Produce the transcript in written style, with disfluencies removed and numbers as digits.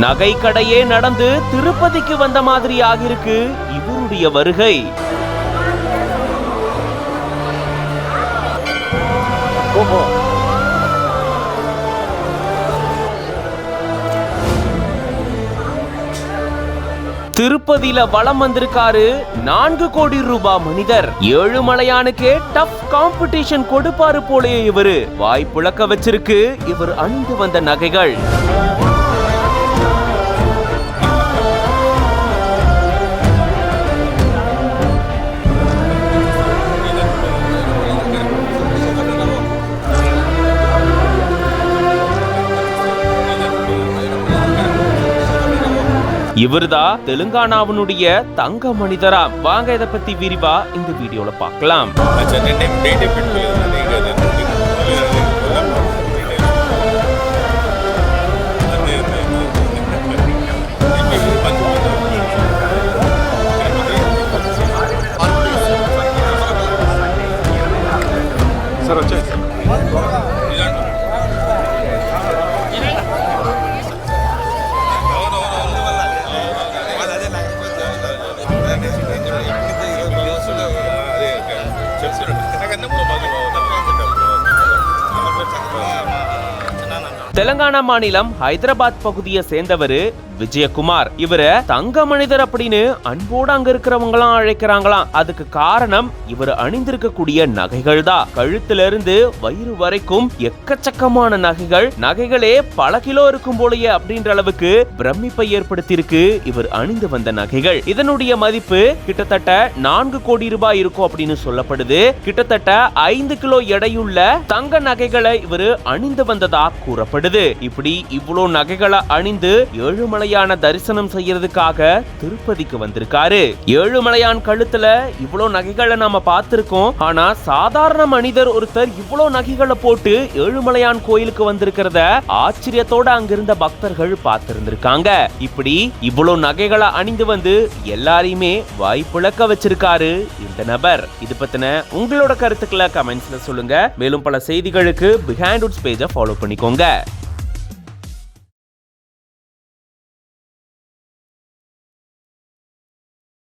நகை கடையே நடந்து திருப்பதிக்கு வந்த மாதிரி ஆகிருக்கு இவருடைய வருகை. திருப்பதியில வலம் வந்திருக்காரு 4 கோடி ரூபாய் மனிதர். ஏழுமலையானுக்கே டஃப் காம்படிஷன் கொடுப்பாரு போலே இவரு. வாய்ப்புழக்க வச்சிருக்கு இவர் அணிந்து வந்த நகைகள். இவர்தான் தெலுங்கானாவினுடைய தங்க மனிதராம். வாங்க இதை பத்தி விரிவா இந்த வீடியோல பார்க்கலாம். தெலங்கானா மாநிலம் ஹைதராபாத் பகுதியை சேர்ந்தவரு விஜயகுமார். இவர தங்க மனிதர் அப்படின்னு அன்போடு அங்க இருக்கிறவங்களாம் அழைக்கிறாங்களாம். அதுக்கு காரணம் இவர் அணிந்திருக்கக்கூடிய நகைகள் தான். கழுத்துல இருந்து வயிறு வரைக்கும் எக்கச்சக்கமான நகைகள். நகைகளே பல கிலோ இருக்கும் போலயே அப்படின்ற அளவுக்கு பிரமிப்பை ஏற்படுத்தி இருக்கு இவர் அணிந்து வந்த நகைகள். இதனுடைய மதிப்பு கிட்டத்தட்ட 4 கோடி ரூபாய் இருக்கும் அப்படின்னு சொல்லப்படுது. கிட்டத்தட்ட 5 கிலோ எடையுள்ள தங்க நகைகளை இவர் அணிந்து வந்ததா கூறப்படுது. இப்படி இவ்வளவு நகைகளை அணிந்து ஏழுமலையான தரிசனம் செய்யறதுக்காக திருப்பதிக்கு வந்திருக்காரு. ஏழுமலையான் கழுத்துல இவ்வளவு நகைகளை நாம பார்த்திருக்கோம். ஆனா சாதாரண மனிதர் ஒருத்தர் இவ்வளவு நகைகளை போட்டு ஏழுமலையான் கோயிலுக்கு வந்திருக்கிறத ஆச்சரியத்தோட அங்கிருந்த பக்தர்கள் பார்த்திருந்திருக்காங்க. இப்படி இவ்வளவு நகைகளை அணிந்து வந்து எல்லாரையுமே வாய்ப்புழக்க வச்சிருக்காரு இந்த நபர். இது பத்தின உங்களோட கருத்துக்களை கமெண்ட்ஸ்ல சொல்லுங்க. மேலும் பல செய்திகளுக்கு பிஹைண்ட் வுட்ஸ் பேஜை ஃபாலோ பண்ணிக்கோங்க.